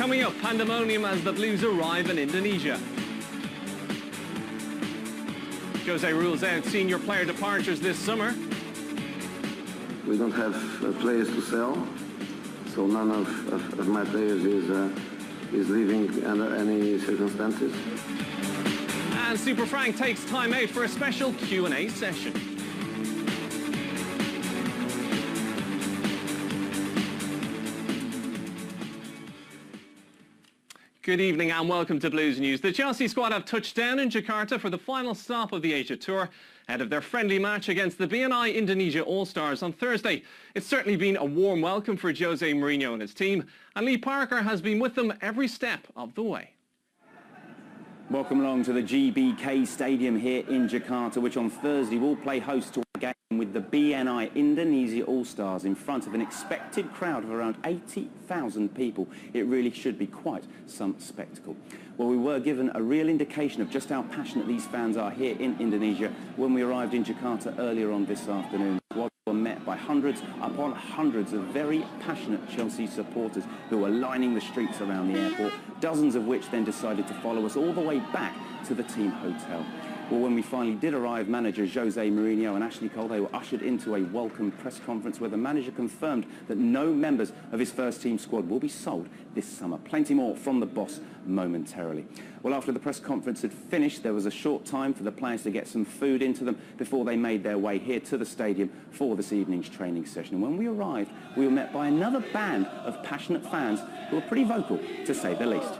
Coming up, pandemonium as the Blues arrive in Indonesia. Jose rules out senior player departures this summer. We don't have players to sell, so none of my players is leaving under any circumstances. And Super Frank takes time out for a special Q&A session. Good evening and welcome to Blues News. The Chelsea squad have touched down in Jakarta for the final stop of the Asia Tour ahead of their friendly match against the BNI Indonesia All-Stars on Thursday. It's certainly been a warm welcome for Jose Mourinho and his team, and Lee Parker has been with them every step of the way. Welcome along to the GBK Stadium here in Jakarta, which on Thursday will play host to a game with the BNI Indonesia All-Stars in front of an expected crowd of around 80,000 people. It really should be quite some spectacle. Well, we were given a real indication of just how passionate these fans are here in Indonesia when we arrived in Jakarta earlier on this afternoon. We were met by hundreds upon hundreds of very passionate Chelsea supporters who were lining the streets around the airport, dozens of which then decided to follow us all the way back to the team hotel. Well, when we finally did arrive, manager Jose Mourinho and Ashley Cole, they were ushered into a welcome press conference where the manager confirmed that no members of his first team squad will be sold this summer. Plenty more from the boss momentarily. Well, after the press conference had finished, there was a short time for the players to get some food into them before they made their way here to the stadium for this evening's training session. And when we arrived, we were met by another band of passionate fans who were pretty vocal, to say the least.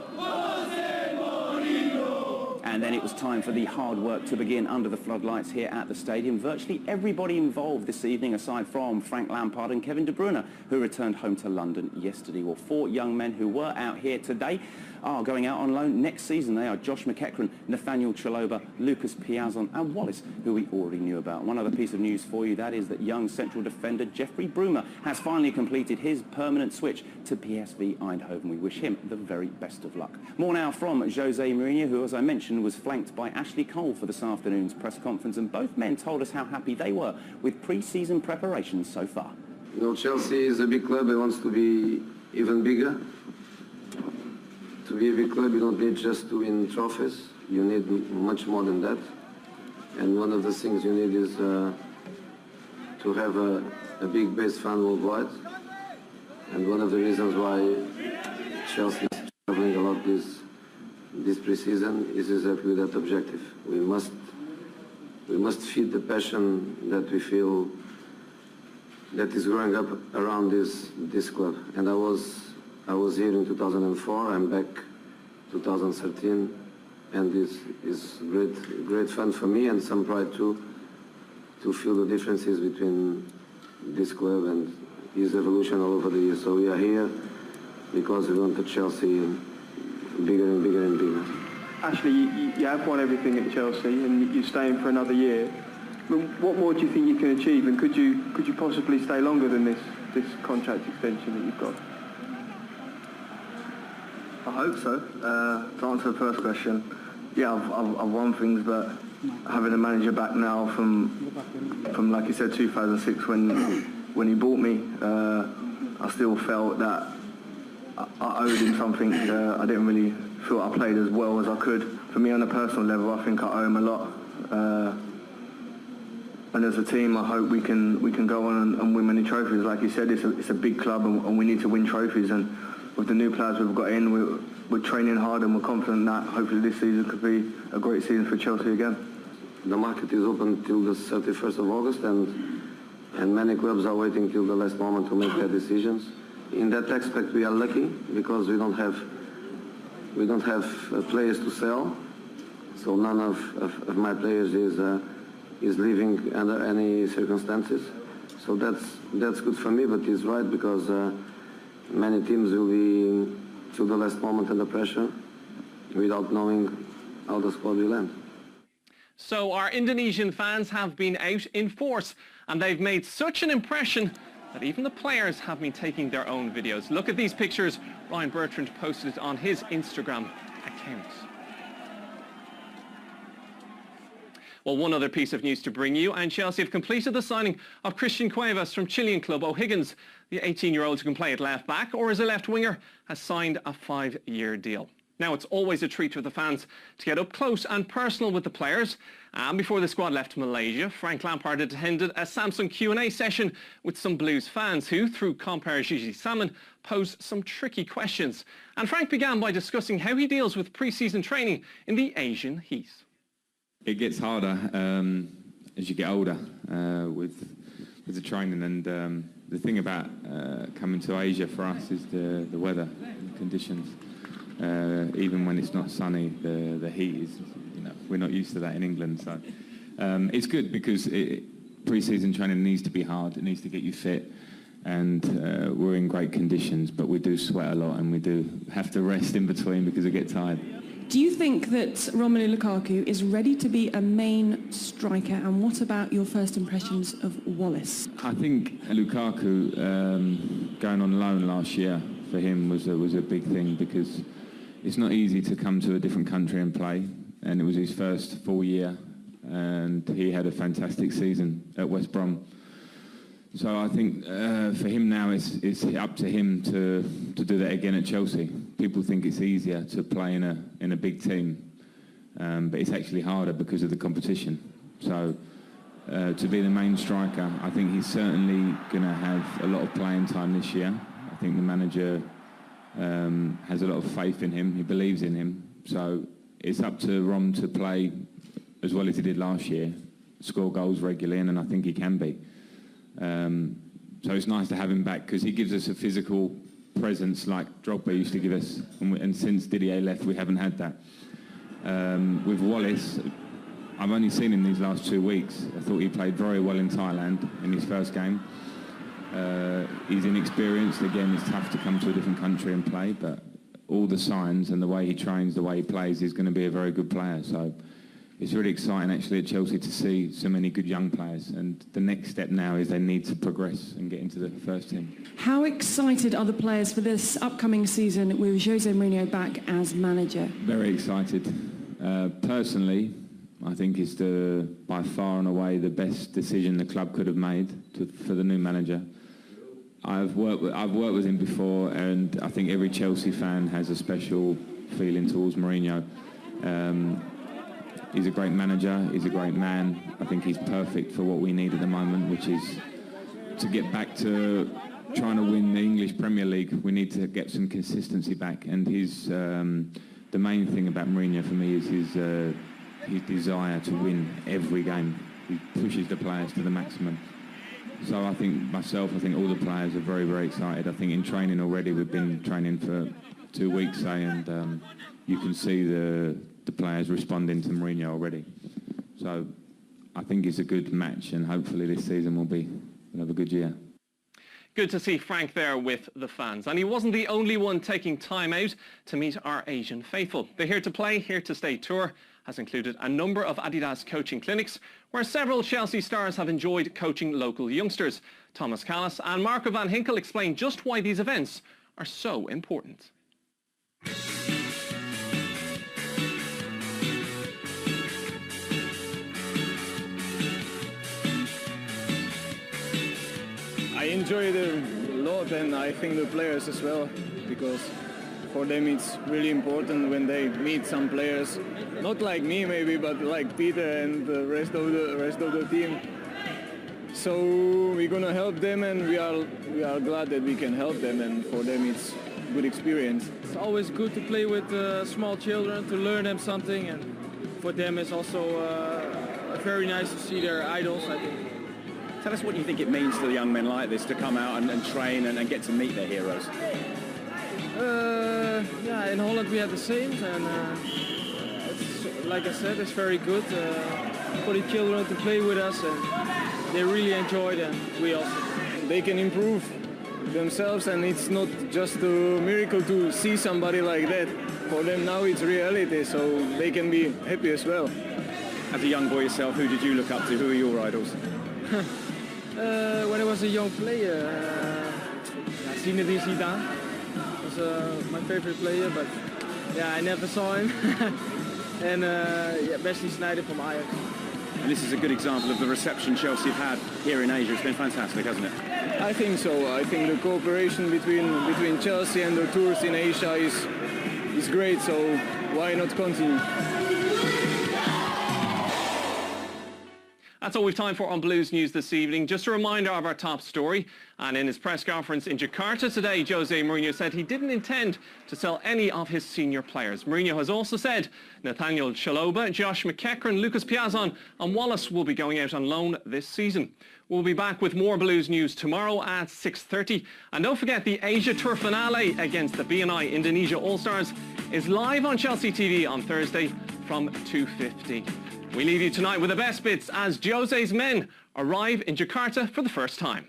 And then it was time for the hard work to begin under the floodlights here at the stadium. Virtually everybody involved this evening, aside from Frank Lampard and Kevin De Bruyne, who returned home to London yesterday. Well, 4 young men who were out here today are going out on loan next season. They are Josh McEachran, Nathaniel Chaloba, Lucas Piazon and Wallace, who we already knew about. One other piece of news for you, that is that young central defender Jeffrey Bruma has finally completed his permanent switch to PSV Eindhoven. We wish him the very best of luck. More now from Jose Mourinho, who, as I mentioned, was flanked by Ashley Cole for this afternoon's press conference, and both men told us how happy they were with pre-season preparations so far. You know, Chelsea is a big club. It wants to be even bigger. To be a big club, you don't need just to win trophies. You need much more than that. And one of the things you need is to have a big base fan worldwide. And one of the reasons why Chelsea is traveling a lot this pre-season is exactly that objective. We must feed the passion that we feel that is growing up around this club. And I was here in 2004. I'm back 2013, and this is great fun for me and some pride too, to feel the differences between this club and his evolution all over the years. So we are here because we want the Chelsea bigger and bigger and bigger. Ashley, you have won everything at Chelsea and you're staying for another year. What more do you think you can achieve, and could you possibly stay longer than this contract extension that you've got? I hope so. To answer the first question, yeah, I've won things, but having a manager back now from like you said, 2006 when he bought me, I still felt that I owed him something. I didn't really feel I played as well as I could. For me, on a personal level, I think I owe him a lot. And as a team, I hope we can go on and win many trophies. Like you said, it's a big club, and we need to win trophies. And with the new players we've got in, we're training hard, and we're confident that hopefully this season could be a great season for Chelsea again. The market is open till the 31st of August, and many clubs are waiting till the last moment to make their decisions. In that aspect, we are lucky because we don't have players to sell, so none of my players is leaving under any circumstances. So that's good for me, but it's right because many teams will be to the last moment under pressure without knowing how the squad will end. So our Indonesian fans have been out in force, and they've made such an impression that even the players have been taking their own videos. Look at these pictures. Ryan Bertrand posted it on his Instagram account. Well, one other piece of news to bring you, and Chelsea have completed the signing of Christian Cuevas from Chilean club O'Higgins. The 18-year-old who can play at left back or as a left winger has signed a 5-year deal. Now, it's always a treat for the fans to get up close and personal with the players. And before the squad left Malaysia, Frank Lampard attended a Samsung Q&A session with some Blues fans who, through compere Gigi Salmon, posed some tricky questions. And Frank began by discussing how he deals with pre-season training in the Asian heat. It gets harder as you get older with the training, and the thing about coming to Asia for us is the weather conditions. Even when it's not sunny, the heat is, we're not used to that in England. So it's good because pre-season training needs to be hard. It needs to get you fit, and we're in great conditions, but we do sweat a lot and we do have to rest in between because we get tired. Do you think that Romelu Lukaku is ready to be a main striker, and what about your first impressions of Wallace? I think Lukaku going on loan last year for him was a big thing, because it's not easy to come to a different country and play, and it was his first full year, and he had a fantastic season at West Brom. So I think for him now it's up to him to do that again at Chelsea. People think it's easier to play in a big team, but it's actually harder because of the competition. So to be the main striker, I think he's certainly going to have a lot of playing time this year. I think the manager has a lot of faith in him. He believes in him. So it's up to Rom to play as well as he did last year, score goals regularly, and I think he can be. So it's nice to have him back, because he gives us a physical presence like Drogba used to give us, and since Didier left we haven't had that. With Wallace, I've only seen him these last 2 weeks. I thought he played very well in Thailand in his first game. He's inexperienced. Again, it's tough to come to a different country and play, but all the signs and the way he trains, the way he plays, he's going to be a very good player. So it's really exciting actually at Chelsea to see so many good young players, and the next step now is they need to progress and get into the first team. How excited are the players for this upcoming season with Jose Mourinho back as manager? Very excited. Personally, I think it's by far and away the best decision the club could have made for the new manager. I've worked with him before, and I think every Chelsea fan has a special feeling towards Mourinho. He's a great manager, he's a great man. I think he's perfect for what we need at the moment, which is to get back to trying to win the English Premier League. We need to get some consistency back, and the main thing about Mourinho for me is his desire to win every game. He pushes the players to the maximum. So I think all the players are very, very excited. I think in training already, we've been training for 2 weeks, say, and you can see the players responding to Mourinho already. So I think it's a good match, and hopefully this season we'll have a good year. Good to see Frank there with the fans. And he wasn't the only one taking time out to meet our Asian faithful. The Here to Play, Here to Stay tour has included a number of Adidas coaching clinics where several Chelsea stars have enjoyed coaching local youngsters. Thomas Callis and Marco van Ginkel explain just why these events are so important. I enjoy it a lot, and I think the players as well, because for them it's really important when they meet some players, not like me maybe, but like Peter and the rest of the team. So we're gonna help them, and we are glad that we can help them, and for them it's a good experience. It's always good to play with small children, to learn them something, and for them it's also very nice to see their idols, I think. Tell us what you think it means to the young men like this to come out and train and get to meet their heroes. Yeah, in Holland we have the same, and it's, like I said, it's very good for the children to play with us, and they really enjoy it, and we also. They can improve themselves, and it's not just a miracle to see somebody like that. For them now it's reality, so they can be happy as well. As a young boy yourself, who did you look up to? Who are your idols? When I was a young player, Zinedine Zidane was my favorite player, but yeah, I never saw him. And Wesley Sneijder from Ajax. And this is a good example of the reception Chelsea have had here in Asia. It's been fantastic, hasn't it? I think so. I think the cooperation between Chelsea and the tours in Asia is great, so why not continue? That's all we've time for on Blues News this evening. Just a reminder of our top story. And in his press conference in Jakarta today, Jose Mourinho said he didn't intend to sell any of his senior players. Mourinho has also said Nathaniel Chalobah, Josh McEachran, Lucas Piazon and Wallace will be going out on loan this season. We'll be back with more Blues News tomorrow at 6:30. And don't forget the Asia Tour finale against the BNI Indonesia All-Stars is live on Chelsea TV on Thursday from 2:50. We leave you tonight with the best bits as Jose's men arrive in Jakarta for the first time.